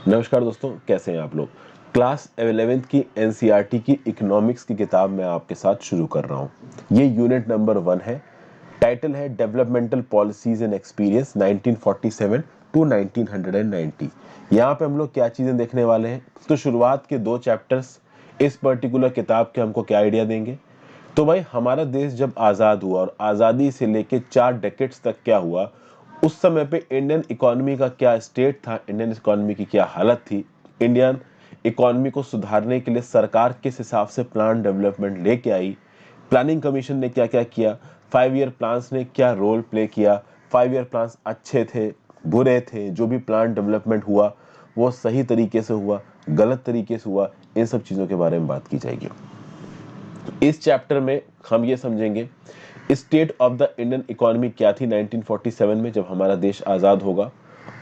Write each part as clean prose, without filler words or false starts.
नमस्कार दोस्तों, कैसे हैं आप लोग। क्लास 11th की एनसीईआरटी की इकोनॉमिक्स की किताब मैं आपके साथ शुरू कर रहा हूं। ये यूनिट नंबर 1 है। टाइटल है developmental policies and experience 1947 to 1990। यहाँ पे हम लोग क्या चीजें देखने वाले हैं, तो शुरुआत के 2 चैप्टर्स इस पर्टिकुलर किताब के हमको क्या आइडिया देंगे। तो भाई, हमारा देश जब आज़ाद हुआ और आज़ादी से लेके 4 डेकेड्स तक क्या हुआ, उस समय पे इंडियन इकोनॉमी का क्या स्टेट था, इंडियन इकोनॉमी की क्या हालत थी, इंडियन इकोनॉमी को सुधारने के लिए सरकार किस हिसाब से प्लान डेवलपमेंट लेके आई, प्लानिंग कमीशन ने क्या क्या किया, 5 ईयर प्लान्स ने क्या रोल प्ले किया, 5 ईयर प्लान्स अच्छे थे बुरे थे, जो भी प्लान डेवलपमेंट हुआ वो सही तरीके से हुआ गलत तरीके से हुआ, इन सब चीज़ों के बारे में बात की जाएगी। इस चैप्टर में हम ये समझेंगे state of the Indian economy क्या थी 1947 में जब हमारा देश आज़ाद होगा,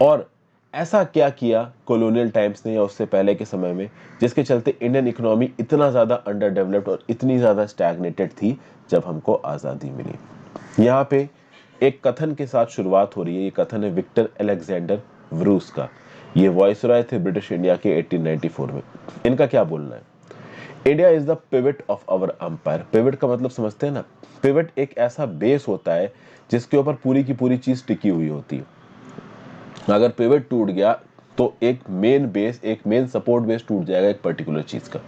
और ऐसा क्या किया कॉलोनियल टाइम्स ने या उससे पहले के समय में जिसके चलते इंडियन इकोनॉमी इतना ज़्यादा अंडर डेवलप्ड और इतनी ज़्यादा स्टैग्नेटेड थी जब हमको आज़ादी मिली। यहाँ पे एक कथन के साथ शुरुआत हो रही है। ये कथन है विक्टर अलेक्जेंडर व्रूस का। ये वॉइसरॉय थे ब्रिटिश इंडिया के 1894 में। इनका क्या बोलना है, India is the pivot of our empire. Pivot का मतलब समझते हैं ना। पिवट एक ऐसा बेस होता है जिसके ऊपर पूरी की पूरी चीज टिकी हुई होती है। अगर पिवट टूट गया तो एक मेन बेस, एक मेन सपोर्ट बेस टूट जाएगा एक पर्टिकुलर चीज का।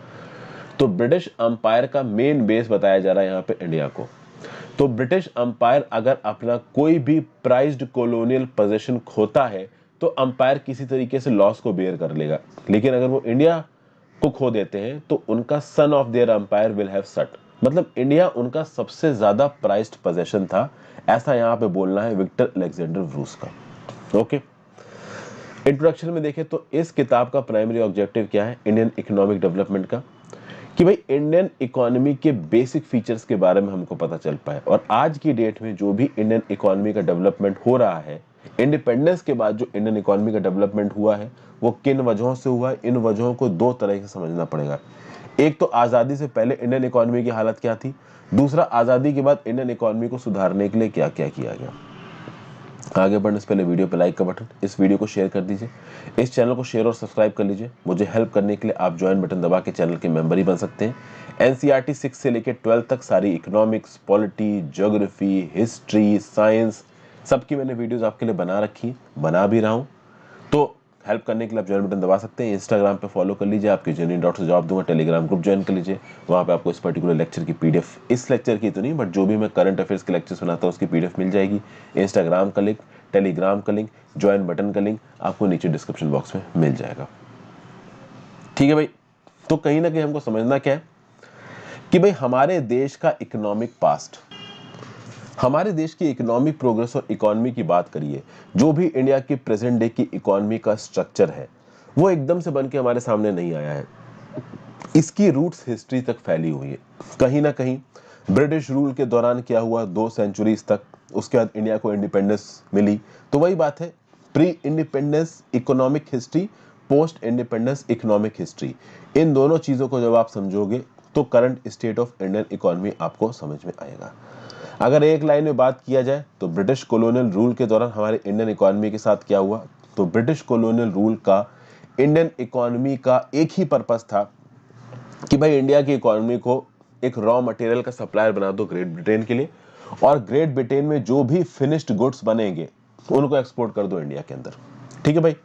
तो ब्रिटिश अंपायर का मेन बेस बताया जा रहा है यहाँ पे इंडिया को। तो ब्रिटिश अंपायर अगर अपना कोई भी प्राइज्ड कॉलोनियल पोजीशन खोता है तो अंपायर किसी तरीके से लॉस को बेयर कर लेगा, लेकिन अगर वो इंडिया को खो देते हैं तो उनका son of their umpire will have सट। मतलब इंडिया उनका सबसे ज्यादा प्राइज्ड पोजीशन था, ऐसा यहाँ पे बोलना है विक्टर अलेक्जेंडर व्रूस का। ओके, इंट्रोडक्शन में देखें तो इस किताब का प्राइमरी ऑब्जेक्टिव क्या है इंडियन इकोनॉमिक डेवलपमेंट का, कि भाई इंडियन इकोनॉमी के बेसिक फीचर्स के बारे में हमको पता चल पाए, और आज की डेट में जो भी इंडियन इकोनॉमी का डेवलपमेंट हो रहा है, इंडिपेंडेंस के बाद जो इंडियन इकोनॉमी का डेवलपमेंट हुआ है वो किन वजहों से हुआ है। इन वजहों को 2 तरह से समझना पड़ेगा। एक तो आज़ादी से पहले इंडियन इकोनॉमी की हालत क्या थी, दूसरा आज़ादी के बाद इंडियन इकोनॉमी को सुधारने के लिए क्या क्या किया गया। आगे बढ़ने से पहले वीडियो पे लाइक का बटन, इस वीडियो को शेयर कर दीजिए, इस चैनल को शेयर और सब्सक्राइब कर लीजिए। मुझे हेल्प करने के लिए आप ज्वाइन बटन दबा के चैनल के मेंबर ही बन सकते हैं। एनसीईआरटी 6 से लेकर 12 तक सारी economics, polity, geography, history, science, सबकी मैंने वीडियोस आपके लिए बना रखी, बना भी रहा हूँ। तो हेल्प करने के लिए आप ज्वाइन बटन दबा सकते हैं। इंस्टाग्राम पे फॉलो कर लीजिए, आपके जेन्युइन डॉट से जवाब दूंगा। टेलीग्राम ग्रुप ज्वाइन कर लीजिए, वहाँ पे आपको इस पर्टिकुलर लेक्चर की पीडीएफ, इस लेक्चर की तो नहीं बट जो भी मैं करंट अफेयर्स के लेक्चर्स बनाता हूँ उसकी पीडीएफ मिल जाएगी। इंस्टाग्राम का लिंक, टेलीग्राम का लिंक, ज्वाइन बटन का लिंक आपको नीचे डिस्क्रिप्शन बॉक्स में मिल जाएगा। ठीक है भाई, तो कहीं ना कहीं हमको समझना क्या है कि भाई हमारे देश का इकोनॉमिक पास्ट, हमारे देश की इकोनॉमिक प्रोग्रेस और इकोनॉमी की बात करिए, जो भी इंडिया की प्रेजेंट डे की इकोनॉमी का स्ट्रक्चर है वो एकदम से बन के हमारे सामने नहीं आया है। इसकी रूट्स हिस्ट्री तक फैली हुई है। कहीं ना कहीं ब्रिटिश रूल के दौरान क्या हुआ 2 सेंचुरीज तक, उसके बाद इंडिया को इंडिपेंडेंस मिली। तो वही बात है, pre independence economic history, post independence economic history, इन दोनों चीजों को जब आप समझोगे तो current state of Indian economy आपको समझ में आएगा। अगर एक लाइन में बात किया जाए तो ब्रिटिश कॉलोनियल रूल के दौरान हमारे इंडियन इकोनॉमी के साथ क्या हुआ, तो ब्रिटिश कॉलोनियल रूल का इंडियन इकोनॉमी का एक ही पर्पस था कि भाई इंडिया की इकोनॉमी को एक रॉ मटेरियल का सप्लायर बना दो ग्रेट ब्रिटेन के लिए, और ग्रेट ब्रिटेन में जो भी फिनिश्ड गुड्स बनेंगे उनको एक्सपोर्ट कर दो इंडिया के अंदर। ठीक है भाई,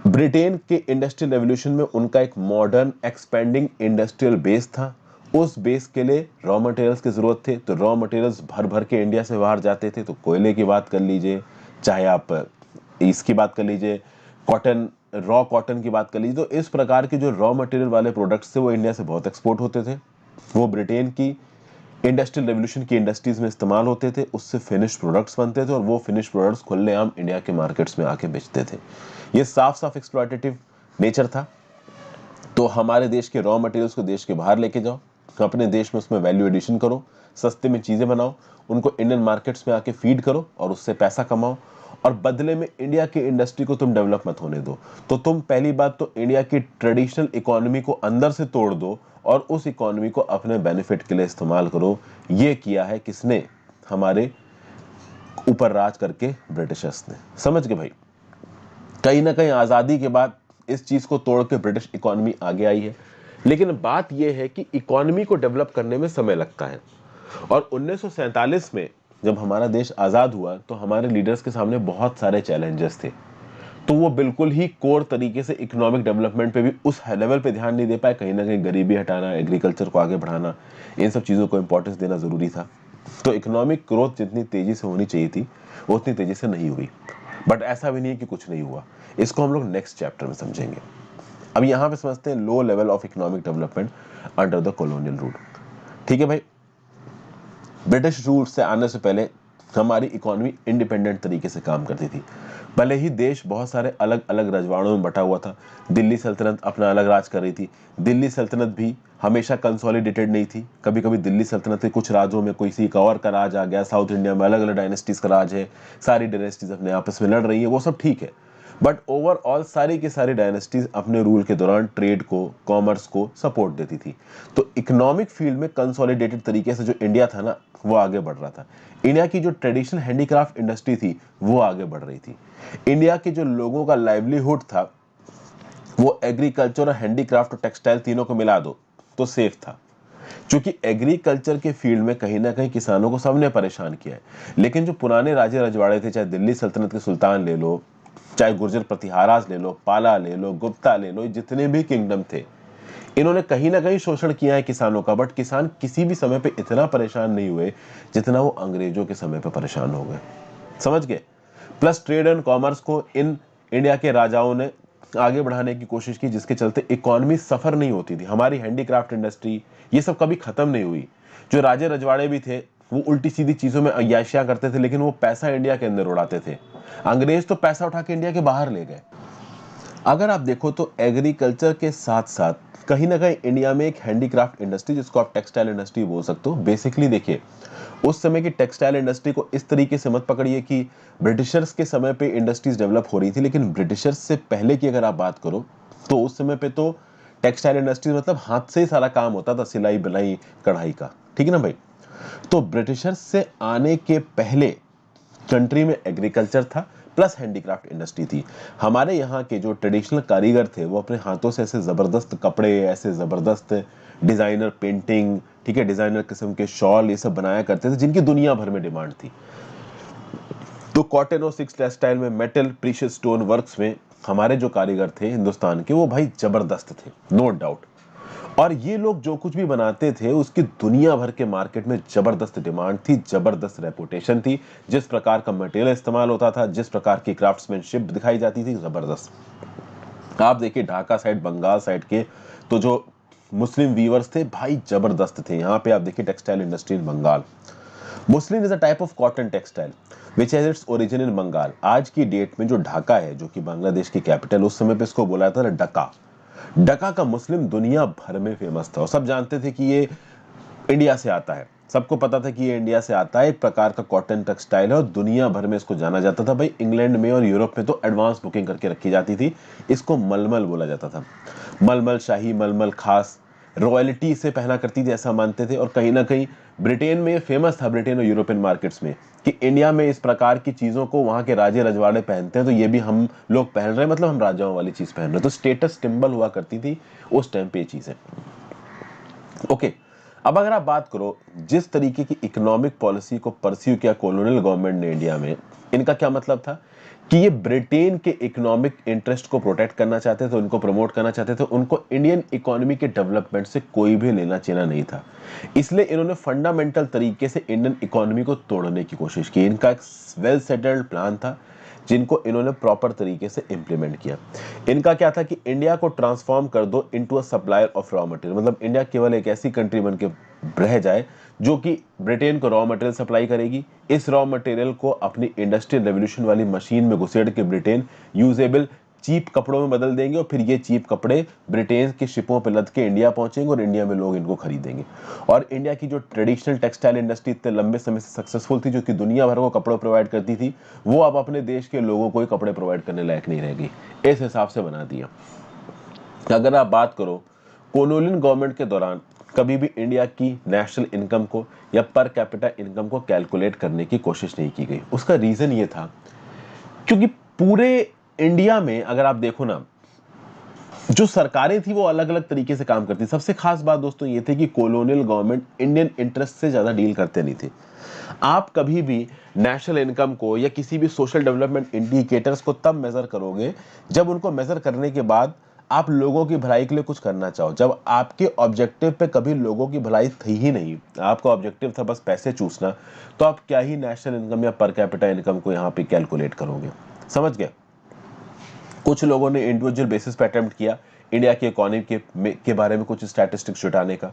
ब्रिटेन के इंडस्ट्रियल रेवोल्यूशन में उनका एक मॉडर्न एक्सपेंडिंग इंडस्ट्रियल बेस था। उस बेस के लिए रॉ मटेरियल्स की जरूरत थे, तो रॉ मटेरियल्स भर भर के इंडिया से बाहर जाते थे। तो कोयले की बात कर लीजिए, चाहे आप इसकी बात कर लीजिए, कॉटन, रॉ कॉटन की बात कर लीजिए, तो इस प्रकार के जो रॉ मटेरियल वाले प्रोडक्ट्स थे वो इंडिया से बहुत एक्सपोर्ट होते थे। वो ब्रिटेन की इंडस्ट्रियल रेवोल्यूशन की इंडस्ट्रीज में इस्तेमाल होते थे, उससे फिनिश प्रोडक्ट्स बनते थे और वो फिनिश प्रोडक्ट्स खुलेआम इंडिया के मार्केट्स में आके बेचते थे। ये साफ साफ एक्सप्लॉयटेटिव नेचर था। तो हमारे देश के रॉ मटेरियल्स को देश के बाहर लेके जाओ, अपने देश में उसमें वैल्यू एडिशन करो, सस्ते में चीजें बनाओ, उनको इंडियन मार्केट्स में आके फीड करो और उससे पैसा कमाओ, और बदले में इंडिया की इंडस्ट्री को तुम डेवलप मत होने दो। तो तुम पहली बात तो इंडिया की ट्रेडिशनल इकोनॉमी को अंदर से तोड़ दो और उस इकोनॉमी को अपने बेनिफिट के लिए इस्तेमाल करो। ये किया है किसने, हमारे ऊपर राज करके ब्रिटिशर्स ने। समझ गए भाई, कहीं ना कहीं आजादी के बाद इस चीज को तोड़ के ब्रिटिश इकोनॉमी आगे आई है। लेकिन बात यह है कि इकोनॉमी को डेवलप करने में समय लगता है, और 1947 में जब हमारा देश आजाद हुआ तो हमारे लीडर्स के सामने बहुत सारे चैलेंजेस थे, तो वो बिल्कुल ही कोर तरीके से इकोनॉमिक डेवलपमेंट पे भी उस लेवल पे ध्यान नहीं दे पाए। कहीं ना कहीं गरीबी हटाना, एग्रीकल्चर को आगे बढ़ाना, इन सब चीज़ों को इंपॉर्टेंस देना ज़रूरी था। तो इकोनॉमिक ग्रोथ जितनी तेज़ी से होनी चाहिए थी वो उतनी तेज़ी से नहीं हुई। बट ऐसा भी नहीं है कि कुछ नहीं हुआ, इसको हम लोग नेक्स्ट चैप्टर में समझेंगे। अब यहाँ पे समझते हैं low level of economic development under the colonial rule. ठीक है भाई, ब्रिटिश रूल से आने से पहले हमारी इकोनॉमी इंडिपेंडेंट तरीके से काम करती थी। भले ही देश बहुत सारे अलग अलग रजवाड़ों में बटा हुआ था, दिल्ली सल्तनत अपना अलग राज कर रही थी। दिल्ली सल्तनत भी हमेशा कंसोलिडेटेड नहीं थी, कभी कभी दिल्ली सल्तनत के कुछ राज्यों में किसी का और का राज आ गया, साउथ इंडिया में अलग अलग डायनेस्टीज का राज है, सारी डायनेस्टीज अपने आपस में लड़ रही है, वो सब ठीक है। बट ओवरऑल सारी की सारी डायनेस्टीज अपने रूल के दौरान ट्रेड को, कॉमर्स को सपोर्ट देती थी। तो इकोनॉमिक फील्ड में कंसोलिडेटेड तरीके से जो इंडिया था ना, वो आगे बढ़ रहा था। इंडिया की जो ट्रेडिशनल हैंडीक्राफ्ट इंडस्ट्री थी वो आगे बढ़ रही थी। इंडिया के जो लोगों का लाइवलीहुड था वो एग्रीकल्चर और हैंडीक्राफ्ट और टेक्सटाइल तीनों को मिला दो तो सेफ था। क्योंकि एग्रीकल्चर के फील्ड में कहीं ना कहीं किसानों को सबने परेशान किया है। लेकिन जो पुराने राजे रजवाड़े थे, चाहे दिल्ली सल्तनत के सुल्तान ले लो, चाहे गुर्जर प्रतिहाराज ले लो, पाला ले लो, गुप्ता ले लो, जितने भी किंगडम थे, इन्होंने कहीं ना कहीं शोषण किया है किसानों का। बट किसान किसी भी समय पे इतना परेशान नहीं हुए जितना वो अंग्रेजों के समय पे परेशान हो गए। समझ गए? प्लस ट्रेड एंड कॉमर्स को इन इंडिया के राजाओं ने आगे बढ़ाने की कोशिश की, जिसके चलते इकोनॉमी सफर नहीं होती थी। हमारी हैंडीक्राफ्ट इंडस्ट्री ये सब कभी खत्म नहीं हुई। जो राजे रजवाड़े भी थे वो उल्टी सीधी चीजों में अय्याशियां करते थे, लेकिन वो पैसा इंडिया के अंदर उड़ाते थे। अंग्रेज तो पैसा उठा के इंडिया के बाहर ले गए। अगर आप देखो तो एग्रीकल्चर के साथ साथ कहीं ना कहीं इंडिया में एक हैंडीक्राफ्ट इंडस्ट्री, जिसको आप टेक्सटाइल इंडस्ट्री बोल सकते हो। बेसिकली देखिए, उस समय की टेक्सटाइल इंडस्ट्री को इस तरीके से मत पकड़िए कि ब्रिटिशर्स के समय पे इंडस्ट्रीज डेवलप हो रही थी, लेकिन ब्रिटिशर्स से पहले की अगर आप बात करो तो उस समय पे तो टेक्सटाइल इंडस्ट्री मतलब हाथ से ही सारा काम होता था, सिलाई बुनाई कढ़ाई का। ठीक है ना भाई? तो ब्रिटिशर्स से आने के पहले कंट्री में एग्रीकल्चर था प्लस हैंडीक्राफ्ट इंडस्ट्री थी। हमारे यहाँ के जो ट्रेडिशनल कारीगर थे वो अपने हाथों से ऐसे जबरदस्त कपड़े, ऐसे जबरदस्त डिजाइनर पेंटिंग, ठीक है, डिजाइनर किस्म के शॉल, ये सब बनाया करते थे, जिनकी दुनिया भर में डिमांड थी। तो कॉटन और सिल्क टेक्सटाइल में, मेटल, प्रीशियस स्टोन वर्क्स में हमारे जो कारीगर थे हिंदुस्तान के, वो भाई जबरदस्त थे, नो डाउट। और ये लोग जो कुछ भी बनाते थे उसकी दुनिया भर के मार्केट में जबरदस्त डिमांड थी, जबरदस्त रेपुटेशन थी। जिस प्रकार का मटेरियल इस्तेमाल होता था, जिस प्रकार की क्राफ्ट्समैनशिप दिखाई जाती थी, जबरदस्त। आप देखिए ढाका साइड, बंगाल साइड के तो जो मुस्लिम वीवर्स थे भाई जबरदस्त थे। यहाँ पे आप देखिए textile industry in Bengal. Muslin is a type of cotton textile which has its origin in Bengal. आज की डेट में जो ढाका है, जो कि बांग्लादेश की कैपिटल, उस समय पे इसको बोला था डका। डका का मुस्लिम दुनिया भर में फेमस था और सब जानते थे कि ये इंडिया से आता है। सबको पता था कि ये इंडिया से आता है, एक प्रकार का कॉटन टेक्सटाइल है और दुनिया भर में इसको जाना जाता था। भाई इंग्लैंड में और यूरोप में तो एडवांस बुकिंग करके रखी जाती थी। इसको मलमल बोला जाता था। मलमल शाही, मलमल खास, रॉयल्टी इसे पहना करती थी ऐसा मानते थे। और कहीं ना कहीं ब्रिटेन में फेमस था, ब्रिटेन और यूरोपियन मार्केट्स में, कि इंडिया में इस प्रकार की चीज़ों को वहाँ के राजे रजवाड़े पहनते हैं तो ये भी हम लोग पहन रहे हैं, मतलब हम राजाओं वाली चीज़ पहन रहे हैं। तो स्टेटस सिंबल हुआ करती थी उस टाइम पे ये चीज़ें। ओके, अब अगर आप बात करो जिस तरीके की इकोनॉमिक पॉलिसी को परस्यू किया कॉलोनियल गवर्नमेंट ने इंडिया में, इनका क्या मतलब था कि ये ब्रिटेन के इकोनॉमिक इंटरेस्ट को प्रोटेक्ट करना चाहते थे, उनको प्रमोट करना चाहते थे। उनको इंडियन इकोनॉमी के डेवलपमेंट से कोई भी लेना चेना नहीं था। इसलिए इन्होंने फंडामेंटल तरीके से इंडियन इकोनॉमी को तोड़ने की कोशिश की। इनका एक वेल सेटल्ड प्लान था जिनको इन्होंने प्रॉपर तरीके से इंप्लीमेंट किया। इनका क्या था कि इंडिया को ट्रांसफॉर्म कर दो into a supplier of raw material. मतलब इंडिया केवल एक ऐसी कंट्री बन के रह जाए जो कि ब्रिटेन को रॉ मटेरियल सप्लाई करेगी। इस रॉ मटेरियल को अपनी इंडस्ट्रियल रेवोल्यूशन वाली मशीन में घुसेड़ के ब्रिटेन यूजेबल चीप कपड़ों में बदल देंगे और फिर ये चीप कपड़े ब्रिटेन के शिपों पर लद के इंडिया पहुंचेंगे और इंडिया में लोग इनको खरीदेंगे। और इंडिया की जो ट्रेडिशनल टेक्सटाइल इंडस्ट्री इतने लंबे समय से सक्सेसफुल थी, जो कि दुनिया भर को कपड़े प्रोवाइड करती थी, वो अब अपने देश के लोगों को ही कपड़े प्रोवाइड करने लायक नहीं रहेगी। इस हिसाब से बना दिया। अगर आप बात करो कॉलोनियल गवर्नमेंट के दौरान कभी भी इंडिया की नेशनल इनकम को या पर कैपिटा इनकम को कैलकुलेट करने की कोशिश नहीं की गई। उसका रीजन ये था क्योंकि पूरे इंडिया में अगर आप देखो ना, जो सरकारें थी वो अलग अलग तरीके से काम करती। सबसे खास बात दोस्तों ये थी कि कॉलोनियल गवर्नमेंट इंडियन इंटरेस्ट से ज्यादा डील करते नहीं थे। आप कभी भी नेशनल इनकम को या किसी भी सोशल डेवलपमेंट इंडिकेटर्स को तब मेजर करोगे जब उनको मेजर करने के बाद आप लोगों की भलाई के लिए कुछ करना चाहो। जब आपके ऑब्जेक्टिव पे कभी लोगों की भलाई थी ही नहीं, आपका ऑब्जेक्टिव था बस पैसे चूसना, तो आप क्या ही नेशनल इनकम या पर कैपिटा इनकम को यहाँ पे कैलकुलेट करोगे। समझ गए। कुछ लोगों ने इंडिविजुअल बेसिस पे अटेम्प्ट किया इंडिया की इकोनॉमी के बारे में कुछ स्टैटिस्टिक्स जुटाने का।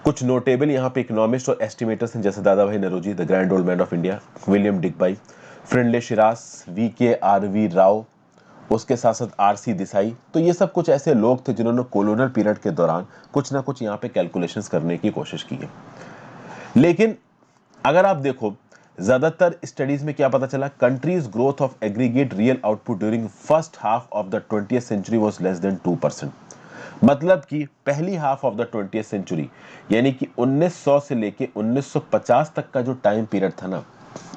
कुछ नोटेबल यहाँ पे इकोनॉमिस्ट और एस्टिमेटर्स हैं, जैसे Dadabhai Naoroji, the grand old man of India, William Digby, Findlay Shirras, VKRV Rao, उसके साथ साथ RC देसाई। तो ये सब कुछ ऐसे लोग थे जिन्होंने कॉलोनियल पीरियड के दौरान कुछ ना कुछ यहाँ पे कैलकुलेशंस करने की कोशिश की है। लेकिन अगर आप देखो ज्यादातर स्टडीज में क्या पता चला, country's growth of aggregate real output during first half of the 20th century was less than 2%। मतलब कि पहली half of the 20th century यानी कि 1900 से लेके 1950 तक का जो टाइम पीरियड था ना,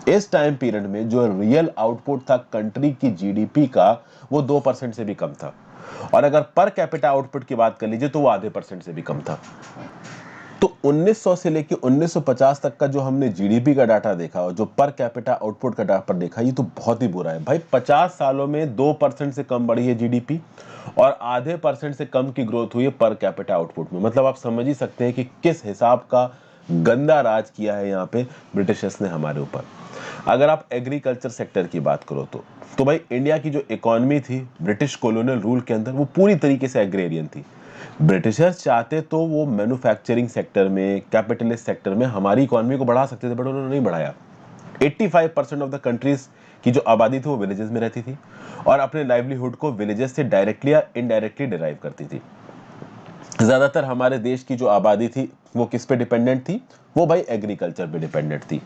इस टाइम पीरियड में जो रियल आउटपुट था कंट्री की GDP का वो 2% से भी कम था। और अगर पर कैपिटा आउटपुट की बात कर लीजिए तो वो आधे % से भी कम था। तो 1900 से लेके 1950 तक का जो हमने GDP का डाटा देखा और जो पर कैपिटा आउटपुट का डाटा देखा, ये तो बहुत ही बुरा है भाई। 50 सालों में 2% से कम बढ़ी है GDP और आधे % से कम की ग्रोथ हुई है पर कैपिटा आउटपुट में। मतलब आप समझ ही सकते हैं कि किस हिसाब का गंदा राज किया है यहाँ पे ब्रिटिशर्स ने हमारे ऊपर। अगर आप एग्रीकल्चर सेक्टर की बात करो तो भाई इंडिया की जो इकोनॉमी थी ब्रिटिश कॉलोनियल रूल के अंदर वो पूरी तरीके से एग्रेरियन थी। ब्रिटिशर्स चाहते तो वो मैन्युफैक्चरिंग सेक्टर में, कैपिटलिस्ट सेक्टर में हमारी इकोनॉमी को बढ़ा सकते थे, बट उन्होंने नहीं बढ़ाया। 85% ऑफ द कंट्रीज की जो आबादी थी वो विलेजेस में रहती थी और अपने लाइवलीहुड को विलेजेस से डायरेक्टली या इनडायरेक्टली डिराइव करती थी। ज्यादातर हमारे देश की जो आबादी थी वो किस पे डिपेंडेंट थी, वो भाई एग्रीकल्चर पे डिपेंडेंट थी।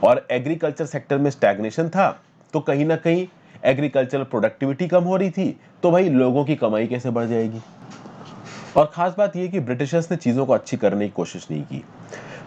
और एग्रीकल्चर सेक्टर में स्टैग्नेशन था तो कहीं ना कहीं एग्रीकल्चरल प्रोडक्टिविटी कम हो रही थी, तो भाई लोगों की कमाई कैसे बढ़ जाएगी। और खास बात यह कि ब्रिटिशर्स ने चीजों को अच्छी करने की कोशिश नहीं की।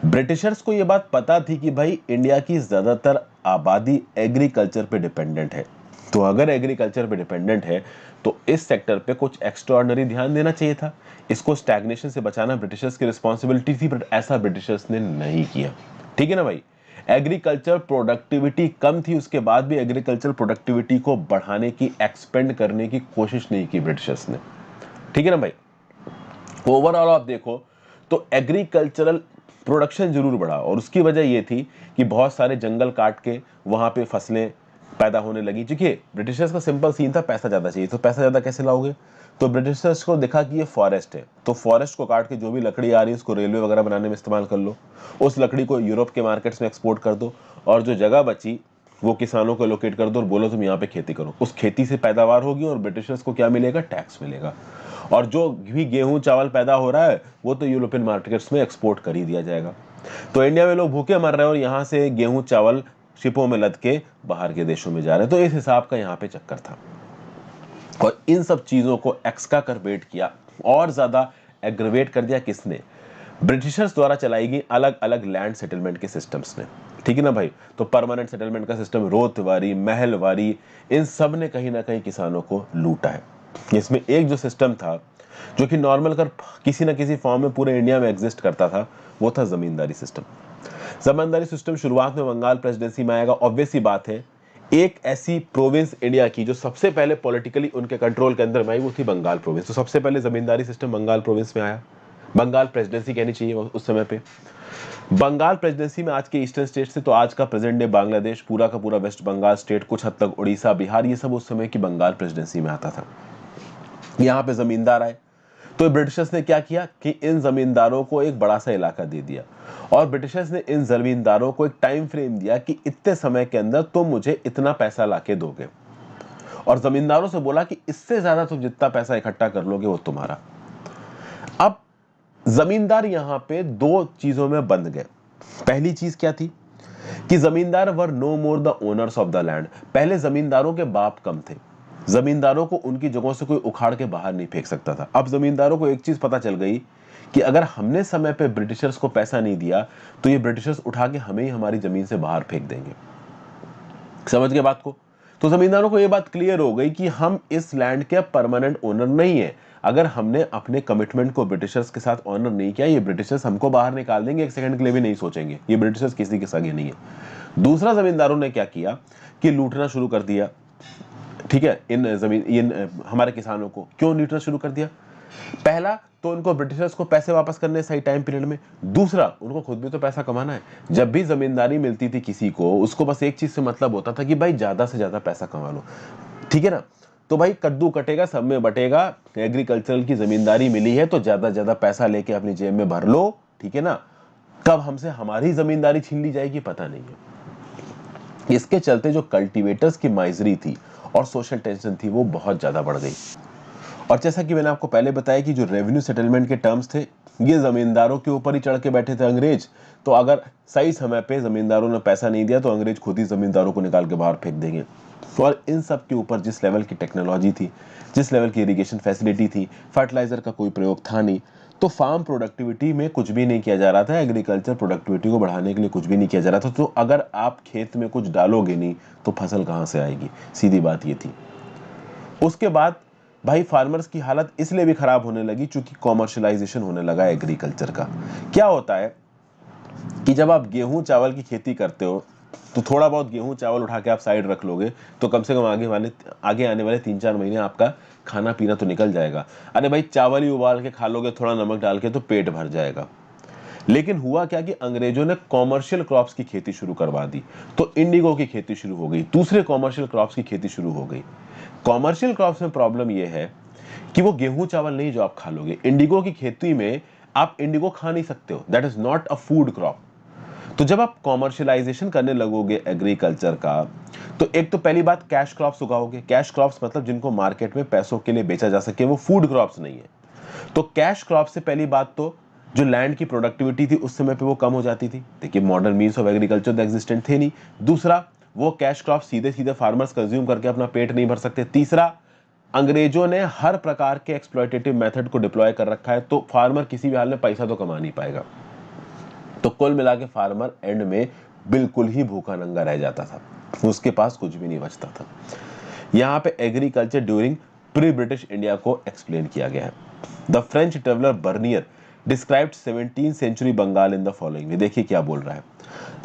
ब्रिटिशर्स को यह बात पता थी कि भाई इंडिया की ज्यादातर आबादी एग्रीकल्चर पे डिपेंडेंट है, तो अगर एग्रीकल्चर पे डिपेंडेंट है तो इस सेक्टर पे कुछ एक्स्ट्राऑर्डिनरी ध्यान देना चाहिए था। इसको स्टैग्नेशन से बचाना ब्रिटिशर्स की रिस्पॉन्सिबिलिटी थी, बट ऐसा ब्रिटिशर्स ने नहीं किया। ठीक है ना भाई। एग्रीकल्चर प्रोडक्टिविटी कम थी, उसके बाद भी एग्रीकल्चर प्रोडक्टिविटी को बढ़ाने की, एक्सपेंड करने की कोशिश नहीं की ब्रिटिशर्स ने। ठीक है ना भाई। ओवरऑल आप देखो तो एग्रीकल्चरल प्रोडक्शन जरूर बढ़ा और उसकी वजह यह थी कि बहुत सारे जंगल काट के वहां पे फसलें पैदा होने लगी। देखिए ब्रिटिशर्स का सिंपल सीन था, पैसा ज्यादा चाहिए, तो पैसा ज्यादा कैसे लाओगे। तो ब्रिटिशर्स को देखा कि ये फॉरेस्ट है, तो फॉरेस्ट को काट के जो भी लकड़ी आ रही है उसको रेलवे वगैरह बनाने में इस्तेमाल कर लो, उस लकड़ी को यूरोप के मार्केट्स में एक्सपोर्ट कर दो और जो जगह बची वो किसानों को लोकेट कर दो और बोलो तुम यहाँ पे खेती करो। उस खेती से पैदावार होगी और ब्रिटिशर्स को क्या मिलेगा, टैक्स मिलेगा। और जो भी गेहूं चावल पैदा हो रहा है वो तो यूरोपियन मार्केट्स में एक्सपोर्ट कर ही दिया जाएगा। तो इंडिया में लोग भूखे मर रहे हैं और यहाँ से गेहूं चावल शिपों में लद के बाहर के देशों में जा रहे हैं। तो इस हिसाब का यहाँ पे चक्कर था और इन सब चीजों को एक्सकार्बेट किया और ज्यादा एग्रवेट कर दिया किसने, ब्रिटिशर्स द्वारा चलाई गई अलग अलग लैंड सेटलमेंट के सिस्टम्स ने। ठीक है ना भाई। तो परमानेंट सेटलमेंट का सिस्टम, रोतवारी, महलवारी, इन सब ने कहीं ना कहीं किसानों को लूटा है। इसमें एक जो सिस्टम था जो कि नॉर्मल कर किसी ना किसी फॉर्म में पूरे इंडिया में एग्जिस्ट करता था, वो था जमींदारी सिस्टम। जमींदारी सिस्टम शुरुआत में बंगाल प्रेसिडेंसी में आएगा। ऑब्वियस ही बात है, एक ऐसी प्रोविंस इंडिया की जो सबसे पहले पॉलिटिकली उनके कंट्रोल के अंदर में आई वो थी बंगाल प्रोविंस। तो सबसे पहले जमींदारी सिस्टम बंगाल प्रोविंस में आया। बंगाल प्रेसिडेंसी कहनी चाहिए उस समय पे। बंगाल प्रेसिडेंसी में आज के ईस्टर्न स्टेट से तो आज का प्रेजेंट डे बांग्लादेश, पूरा का पूरा वेस्ट बंगाल स्टेट, कुछ हद तक उड़ीसा, बिहार, ये सब उस समय की बंगाल प्रेसिडेंसी में आता था। यहाँ पे जमींदार आए तो ब्रिटिशर्स ने क्या किया कि इन जमींदारों को एक बड़ा सा इलाका दे दिया और ब्रिटिशर्स ने इन जमींदारों को एक टाइम फ्रेम दिया कि इतने समय के अंदर तुम मुझे इतना पैसा लाके दोगे और जमींदारों से बोला कि इससे ज्यादा तुम जितना पैसा इकट्ठा कर लोगे वो तुम्हारा। अब जमींदार यहां पे दो चीजों में बंध गए। पहली चीज क्या थी कि zamindar were no more the owners of the land. पहले जमींदारों के बाप कम थे, जमींदारों को उनकी जगहों से कोई उखाड़ के बाहर नहीं फेंक सकता था। अब जमींदारों को एक चीज पता चल गई कि अगर हमने समय पे ब्रिटिशर्स को पैसा नहीं दिया तो ये ब्रिटिशर्स उठा के हमें ही हमारी जमीन से बाहर फेंक देंगे। समझ गए बात को। तो जमींदारों को यह बात क्लियर हो गई कि हम इस लैंड के परमानेंट ओनर नहीं है। अगर हमने अपने कमिटमेंट को ब्रिटिशर्स के साथ ऑनर नहीं किया, ये ब्रिटिशर्स हमको बाहर निकाल देंगे, एक सेकंड के लिए भी नहीं सोचेंगे। ये ब्रिटिशर्स किसी के सगे नहीं है। दूसरा, जमींदारों ने क्या किया कि लूटना शुरू कर दिया। ठीक है, इन हमारे किसानों को क्यों लूटना शुरू कर दिया? पहला तो उनको ब्रिटिशर्स को पैसे वापस करने सही टाइम पीरियड में। दूसरा, उनको खुद भी तो पैसा कमाना है। जब भी जमींदारी मिलती थी किसी को, उसको बस एक चीज से मतलब होता था कि भाई ज्यादा से ज्यादा पैसा कमा लो। ठीक है ना? तो भाई कद्दू कटेगा सब में बटेगा। एग्रीकल्चरल की जमींदारी मिली है तो ज्यादा से ज्यादा पैसा लेके अपनी जेब में भर लो। ठीक है ना? कब हमसे हमारी जमींदारी छीन ली जाएगी पता नहीं है। इसके चलते जो कल्टीवेटर्स की माइजरी थी और सोशल टेंशन थी वो बहुत ज्यादा बढ़ गई। और जैसा कि मैंने आपको पहले बताया कि जो रेवेन्यू सेटलमेंट के टर्म्स थे, ये जमींदारों के ऊपर ही चढ़ के बैठे थे अंग्रेज। तो अगर सही समय पे जमींदारों ने पैसा नहीं दिया तो अंग्रेज खुद ही जमींदारों को निकाल के बाहर फेंक देंगे। और इन सब के ऊपर जिस लेवल की टेक्नोलॉजी थी, जिस लेवल की इरिगेशन फैसिलिटी थी, फर्टिलाइजर का कोई प्रयोग था नहीं, तो फार्म प्रोडक्टिविटी में कुछ भी नहीं किया जा रहा था। एग्रीकल्चर प्रोडक्टिविटी को बढ़ाने के लिए कुछ भी नहीं किया जा रहा था। तो अगर आप खेत में कुछ डालोगे नहीं तो फसल कहाँ से आएगी? सीधी बात ये थी। उसके बाद भाई फार्मर्स की हालत इसलिए भी खराब होने लगी क्योंकि कॉमर्शियलाइजेशन होने लगा एग्रीकल्चर का। क्या होता है कि जब आप गेहूं चावल की खेती करते हो तो थोड़ा बहुत गेहूं चावल उठा के आप साइड रख लोगे तो कम से कम आगे आने वाले 3-4 महीने आपका खाना पीना तो निकल जाएगा। अरे भाई चावल ही उबाल के खा लोगे थोड़ा नमक डाल के तो पेट भर जाएगा। लेकिन हुआ क्या कि अंग्रेजों ने कॉमर्शियल क्रॉप्स की खेती शुरू करवा दी। तो इंडिगो की खेती शुरू हो गई, दूसरे कॉमर्शियल क्रॉप्स की खेती शुरू हो गई। कॉमर्शियल क्रॉप्स में प्रॉब्लम यह है कि वो गेहूं चावल नहीं जो आप खा लोगे। इंडिगो की खेती में आप इंडिगो खा नहीं सकते हो, that is not a food crop. तो जब आप कॉमर्शियलाइजेशन करने लगोगे एग्रीकल्चर का, तो एक तो पहली बात कैश क्रॉप्स उगाओगे। कैश क्रॉप्स मतलब जिनको मार्केट में पैसों के लिए बेचा जा सके, वो फूड क्रॉप्स नहीं है। तो कैश क्रॉप से पहली बात तो जो लैंड की प्रोडक्टिविटी थी उस समय पे वो कम हो जाती थी। देखिए modern means of agriculture existent थे नहीं। दूसरा, वो कैश क्रॉप सीधे सीधे फार्मर्स कंज्यूम करके अपना पेट नहीं भर सकते। तीसरा, अंग्रेजों ने हर प्रकार के एक्सप्लॉयटेटिव मेथड को डिप्लॉय कर रखा है तो फार्मर किसी भी हाल में पैसा तो कमा नहीं पाएगा। तो कुल मिला के फार्मर एंड में बिल्कुल ही भूखा नंगा रह जाता था, उसके पास कुछ भी नहीं बचता था। यहां पे agriculture during pre British India को एक्सप्लेन किया गया है। The French traveller Bernier described 17th century Bengal in the following way. देखिए क्या बोल रहा है।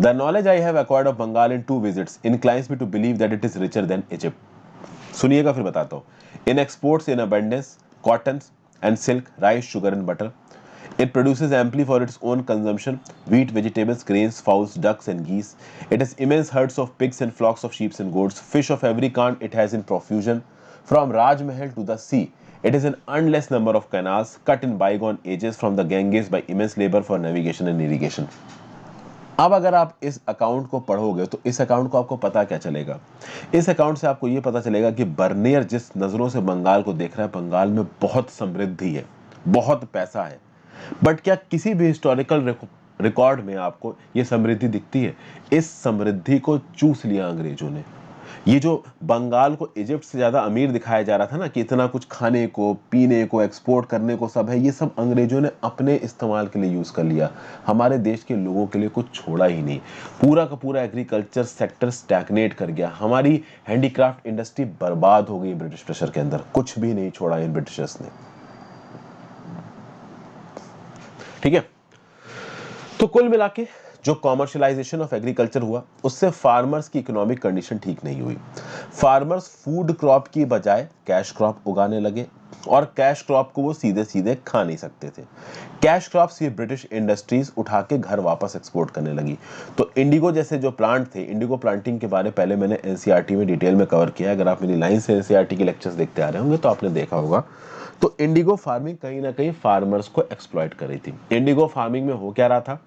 The knowledge I have acquired of Bengal in 2 visits inclines me to believe that it is richer than Egypt। सुनिएगा फिर बताता हूँ। इन exports in abundance cotton and silk, rice, sugar and butter। It produces amply for its own consumption wheat, vegetables, grains, fowls, ducks and geese। It has immense herds of pigs and flocks of sheep and goats। Fish of every kind it has in profusion। From Raj Mahal to the sea it is an endless number of canals cut in bygone ages from the Ganges by immense labor for navigation and irrigation। अब अगर आप इस account को पढ़ोगे तो इस account को आपको पता क्या चलेगा? इस अकाउंट से आपको यह पता चलेगा कि बर्नियर जिस नजरों से बंगाल को देख रहा है, बंगाल में बहुत समृद्धि है, बहुत पैसा है। बट क्या किसी भी हिस्टोरिकल रिकॉर्ड में आपको यह समृद्धि दिखती है? इस समृद्धि को चूस लिया अंग्रेजों ने। ये जो बंगाल को इजिप्ट से ज्यादा अमीर दिखाया जा रहा था ना, कि इतना कुछ खाने को पीने को एक्सपोर्ट करने को सब है, ये सब अंग्रेजों ने अपने इस्तेमाल के लिए यूज कर लिया। हमारे देश के लोगों के लिए कुछ छोड़ा ही नहीं। पूरा का पूरा एग्रीकल्चर सेक्टर स्टैग्नेट कर गया। हमारी हैंडीक्राफ्ट इंडस्ट्री बर्बाद हो गई ब्रिटिश प्रेशर के अंदर। कुछ भी नहीं छोड़ा इन ब्रिटिशर्स ने। ठीक है, तो कुल मिला के जो कॉमर्शियलाइजेशन ऑफ एग्रीकल्चर हुआ उससे फार्मर्स की इकोनॉमिक कंडीशन ठीक नहीं हुई। फार्मर्स फूड क्रॉप की बजाय कैश क्रॉप उगाने लगे और कैश क्रॉप को वो सीधे सीधे खा नहीं सकते थे। कैश क्रॉप्स ये ब्रिटिश इंडस्ट्रीज उठा के घर वापस एक्सपोर्ट करने लगी। तो इंडिगो जैसे जो प्लांट थे, इंडिगो प्लांटिंग के बारे पहले मैंने एनसीईआरटी में डिटेल में कवर किया। अगर आप मेरी लाइन से एनसीईआरटी के लेक्चर्स देखते आ रहे होंगे तो आपने देखा होगा। तो इंडिगो फार्मिंग कहीं ना कहीं फार्मर्स को एक्सप्लॉइट कर रही थी। इंडिगो फार्मिंग में हो क्या रहा था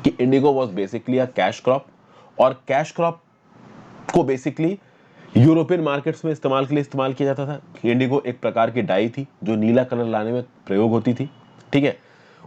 कि Indigo was basically a cash crop, और कैश क्रॉप को बेसिकली यूरोपियन मार्केट्स में इस्तेमाल के लिए इस्तेमाल किया जाता था। इंडिगो एक प्रकार की डाई थी जो नीला कलर लाने में प्रयोग होती थी। ठीक है,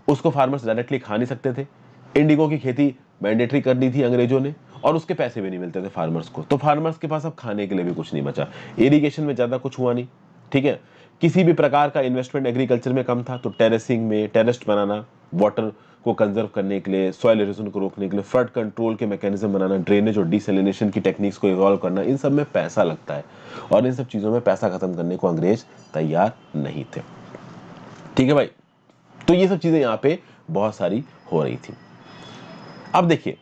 उसको फार्मर्स डायरेक्टली खा नहीं सकते थे। इंडिगो की खेती मैंडेटरी कर दी थी अंग्रेजों ने, और उसके पैसे भी नहीं मिलते थे फार्मर्स को। तो फार्मर्स के पास अब खाने के लिए भी कुछ नहीं बचा। इरिगेशन में ज्यादा कुछ हुआ नहीं। ठीक है, किसी भी प्रकार का इन्वेस्टमेंट एग्रीकल्चर में कम था। तो टेरेसिंग में टेरेस्ट बनाना, वाटर को कंजर्व करने के लिए, सॉइल इरोजन को रोकने के लिए फ्लड कंट्रोल के मैकेनिज्म बनाना, ड्रेनेज और डिसैलिनेशन की टेक्निक्स को इवॉल्व करना, इन सब में पैसा लगता है और इन सब चीज़ों में पैसा खत्म करने को अंग्रेज तैयार नहीं थे। ठीक है भाई, तो ये सब चीज़ें यहाँ पे बहुत सारी हो रही थी। अब देखिए,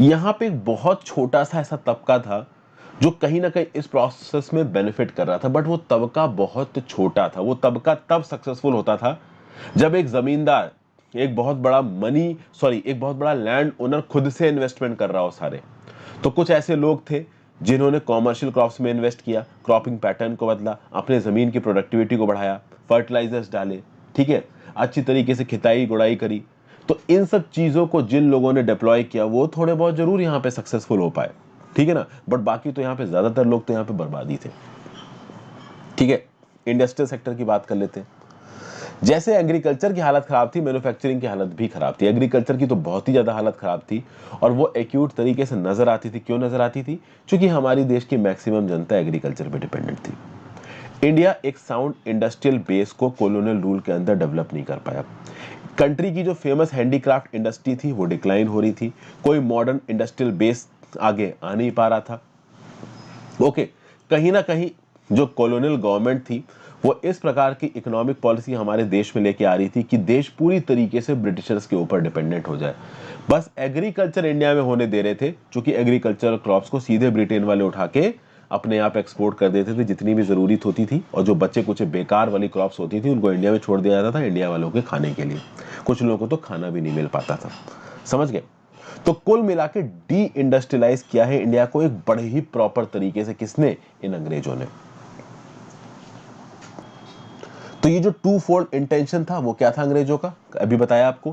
यहाँ पे एक बहुत छोटा सा ऐसा तबका था जो कहीं ना कहीं इस प्रोसेस में बेनिफिट कर रहा था, बट वो तबका बहुत छोटा था। वो तबका तब सक्सेसफुल होता था जब एक जमींदार, एक बहुत बड़ा लैंड ओनर खुद से इन्वेस्टमेंट कर रहा हो सारे। तो कुछ ऐसे लोग थे जिन्होंने कॉमर्शियल क्रॉप्स में इन्वेस्ट किया, क्रॉपिंग पैटर्न को बदला, अपने जमीन की प्रोडक्टिविटी को बढ़ाया, फर्टिलाइजर्स डाले, ठीक है, अच्छी तरीके से खिताई गुड़ाई करी। तो इन सब चीजों को जिन लोगों ने डिप्लॉय किया वो थोड़े बहुत जरूर यहाँ पे सक्सेसफुल हो पाए, ठीक है ना, बट बाकी तो यहाँ पे ज्यादातर लोग तो यहाँ पे बर्बादी थे। ठीक है, इंडस्ट्रियल सेक्टर की बात कर लेते हैं। जैसे एग्रीकल्चर की हालत खराब थी, मैन्युफैक्चरिंग की हालत भी खराब थी। एग्रीकल्चर की तो बहुत ही ज्यादा हालत खराब थी और वो एक्यूट तरीके से नजर आती थी। क्यों नजर आती थी? क्योंकि हमारी देश की मैक्सिमम जनता एग्रीकल्चर पे डिपेंडेंट थी। इंडिया एक साउंड इंडस्ट्रियल बेस को कॉलोनियल रूल के अंदर डेवलप नहीं कर पाया। कंट्री की जो फेमस हैंडीक्राफ्ट इंडस्ट्री थी वो डिक्लाइन हो रही थी। कोई मॉडर्न इंडस्ट्रियल बेस आगे आ नहीं पा रहा था। ओके, कहीं ना कहीं जो कॉलोनियल गवर्नमेंट थी वो इस प्रकार की इकोनॉमिक पॉलिसी हमारे देश में लेके आ रही थी कि देश पूरी तरीके से ब्रिटिशर्स के ऊपर डिपेंडेंट हो जाए। बस एग्रीकल्चर इंडिया में होने दे रहे थे, क्योंकि एग्रीकल्चरल क्रॉप्स को सीधे ब्रिटेन वाले उठा के अपने आप एक्सपोर्ट कर देते थे जितनी भी जरूरत होती थी, और जो बच्चे कुछ बेकार वाली क्रॉप्स होती थी उनको इंडिया में छोड़ दिया जाता था इंडिया वालों के खाने के लिए। कुछ लोगों को तो खाना भी नहीं मिल पाता था। समझ गए? तो कुल मिला के डी इंडस्ट्रियलाइज किया है इंडिया को एक बड़े ही प्रॉपर तरीके से। किसने? इन अंग्रेजों ने। तो ये जो टू फोल्ड इंटेंशन था वो क्या था अंग्रेजों का? अभी बताया आपको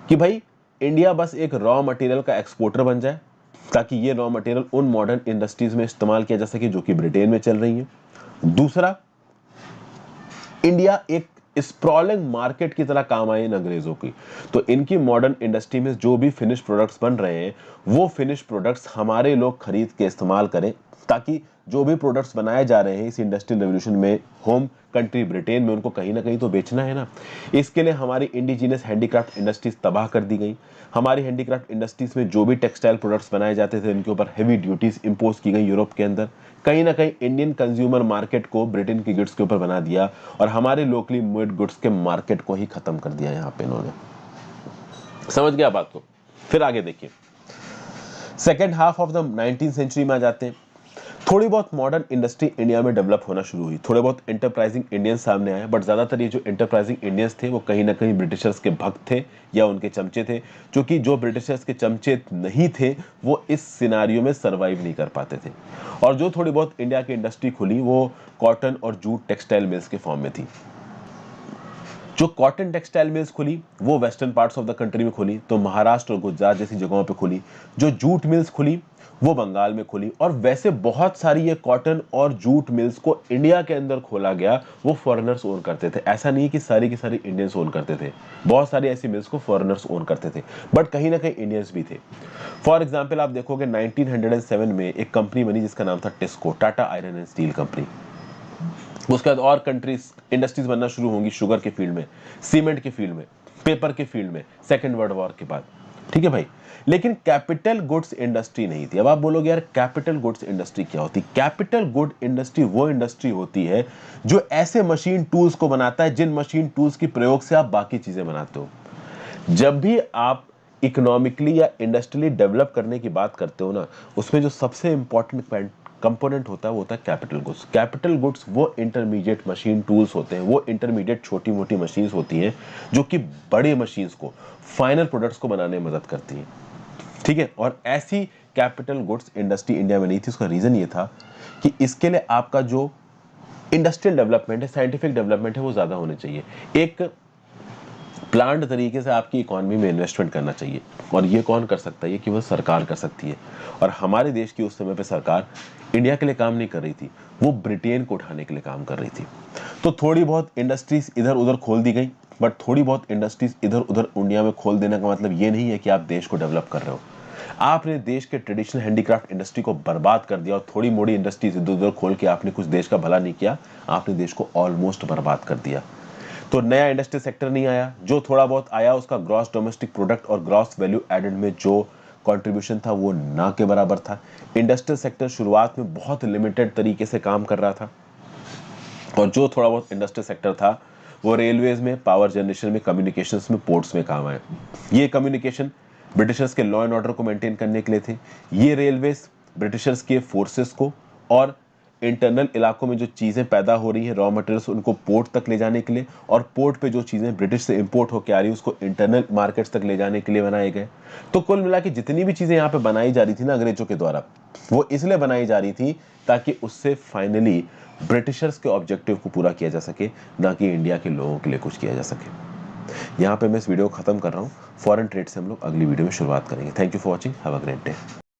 कि भाई इंडिया बस एक रॉ मटेरियल का एक्सपोर्टर बन जाए, ताकि ये रॉ मटेरियल उन मॉडर्न इंडस्ट्रीज में इस्तेमाल किया जा सके जो कि ब्रिटेन में चल रही है। दूसरा, इंडिया एक स्प्रॉलिंग मार्केट की तरह काम आए इन अंग्रेजों की। तो इनकी मॉडर्न इंडस्ट्री में जो भी फिनिश प्रोडक्ट्स बन रहे हैं वो फिनिश प्रोडक्ट्स हमारे लोग खरीद के इस्तेमाल करें, ताकि जो भी प्रोडक्ट्स बनाए जा रहे हैं इस इंडस्ट्रियल रेवोल्यूशन में होम कंट्री ब्रिटेन में, उनको कहीं ना कहीं तो बेचना है ना। इसके लिए हमारी इंडिजिनियस हैंडीक्राफ्ट इंडस्ट्रीज तबाह कर दी गई। हमारी हैंडीक्राफ्ट इंडस्ट्रीज में जो भी टेक्सटाइल प्रोडक्ट्स बनाए जाते थे उनके ऊपर हेवी ड्यूटीज इंपोज की गई यूरोप के अंदर। कहीं ना कहीं इंडियन कंज्यूमर मार्केट को ब्रिटेन की गुड्स के ऊपर बना दिया और हमारे लोकली मेड गुड्स के मार्केट को ही खत्म कर दिया यहाँ पे इन्होंने। समझ गया बात को? फिर आगे देखिए, second half of the 19th century में आ जाते हैं। थोड़ी बहुत मॉडर्न इंडस्ट्री इंडिया में डेवलप होना शुरू हुई, थोड़े बहुत इंटरप्राइजिंग इंडियंस सामने आए, बट ज्यादातर ये जो इंटरप्राइजिंग इंडियंस थे वो कहीं ना कहीं ब्रिटिशर्स के भक्त थे या उनके चमचे थे, क्योंकि जो ब्रिटिशर्स के चमचे नहीं थे वो इस सिनारियो में सर्वाइव नहीं कर पाते थे। और जो थोड़ी बहुत इंडिया की इंडस्ट्री खुली वो कॉटन और जूट टेक्सटाइल मिल्स के फॉर्म में थी। जो कॉटन टेक्सटाइल मिल्स खुली वो western parts of the country में खुली, तो महाराष्ट्र और गुजरात जैसी जगहों पे खुली। जो जूट मिल्स खुली वो बंगाल में खुली। और वैसे बहुत सारी ये कॉटन और जूट मिल्स को इंडिया के अंदर खोला गया, वो फॉरेनर्स ओन करते थे। ऐसा नहीं कि सारी की सारी इंडियंस ओन करते थे, बहुत सारी ऐसी मिल्स को फॉरेनर्स ओन करते थे, बट कहीं ना कहीं इंडियंस भी थे। फॉर एग्जाम्पल आप देखोगे 1907 में एक कंपनी बनी जिसका नाम था TISCO, Tata iron and steel company. उसके बाद और कंट्रीज इंडस्ट्रीज बनना शुरू होंगी, शुगर के फील्ड में, सीमेंट के फील्ड में, पेपर के फील्ड में, सेकेंड वर्ल्ड वॉर के बाद। ठीक है भाई, लेकिन कैपिटल गुड्स इंडस्ट्री नहीं थी। अब आप बोलोगे यार कैपिटल गुड्स इंडस्ट्री क्या होती? कैपिटल गुड इंडस्ट्री वो इंडस्ट्री होती है जो ऐसे मशीन टूल्स को बनाता है जिन मशीन टूल्स की प्रयोग से आप बाकी चीजें बनाते हो। जब भी आप इकोनॉमिकली या इंडस्ट्रियली डेवलप करने की बात करते हो ना, उसमें जो सबसे इंपॉर्टेंट कंपोनेंट होता है वो होता है कैपिटल गुड्स। कैपिटल गुड्स वो इंटरमीडिएट मशीन टूल्स होते हैं, वो इंटरमीडिएट छोटी मोटी मशीन्स होती हैं जो कि बड़े मशीन्स को, फाइनल प्रोडक्ट्स को बनाने में मदद करती हैं। ठीक है, और ऐसी कैपिटल गुड्स इंडस्ट्री इंडिया में नहीं थी। उसका रीजन ये था कि इसके लिए आपका जो इंडस्ट्रियल डेवलपमेंट है, साइंटिफिक डेवलपमेंट है, वो ज्यादा होने चाहिए। एक प्लान्ड तरीके से आपकी इकोनॉमी में इन्वेस्टमेंट करना चाहिए, और ये कौन कर सकता है? ये केवल सरकार कर सकती है। और हमारे देश की उस समय पे सरकार इंडिया के लिए काम नहीं कर रही थी, वो ब्रिटेन को उठाने के लिए काम कर रही थी। तो थोड़ी बहुत इंडस्ट्रीज इधर उधर खोल दी गई, बट थोड़ी बहुत इंडस्ट्रीज इधर उधर इंडिया में खोल देने का मतलब ये नहीं है कि आप देश को डेवलप कर रहे हो। आपने देश के ट्रेडिशनल हैंडीक्राफ्ट इंडस्ट्री को बर्बाद कर दिया, और थोड़ी मोड़ी इंडस्ट्रीज इधर उधर खोल के आपने कुछ देश का भला नहीं किया, आपने देश को ऑलमोस्ट बर्बाद कर दिया। तो नया इंडस्ट्रियल सेक्टर नहीं आया, जो थोड़ा बहुत आया उसका ग्रॉस डोमेस्टिक प्रोडक्ट और ग्रॉस वैल्यू एडेड में जो कंट्रीब्यूशन था वो ना के बराबर था। इंडस्ट्रियल सेक्टर शुरुआत में बहुत लिमिटेड तरीके से काम कर रहा था, और जो थोड़ा बहुत इंडस्ट्रियल सेक्टर था वो रेलवेज में, पावर जनरेशन में, कम्युनिकेशंस में, पोर्ट्स में काम आए। ये कम्युनिकेशन ब्रिटिशर्स के लॉ एंड ऑर्डर को मेंटेन करने के लिए थे। ये रेलवेज ब्रिटिशर्स के फोर्सेस को और इंटरनल इलाकों में जो चीज़ें पैदा हो रही हैं, रॉ मटेरियल्स, उनको पोर्ट तक ले जाने के लिए, और पोर्ट पे जो चीज़ें ब्रिटिश से इंपोर्ट होकर आ रही है उसको इंटरनल मार्केट्स तक ले जाने के लिए बनाए गए। तो कुल मिला के जितनी भी चीज़ें यहाँ पे बनाई जा रही थी ना अंग्रेजों के द्वारा, वो इसलिए बनाई जा रही थी ताकि उससे फाइनली ब्रिटिशर्स के ऑब्जेक्टिव को पूरा किया जा सके, ना कि इंडिया के लोगों के लिए कुछ किया जा सके। यहाँ पे मैं इस वीडियो को खत्म कर रहा हूँ। फॉरेन ट्रेड से हम लोग अगली वीडियो में शुरुआत करेंगे। Thank you for watching, have a great day.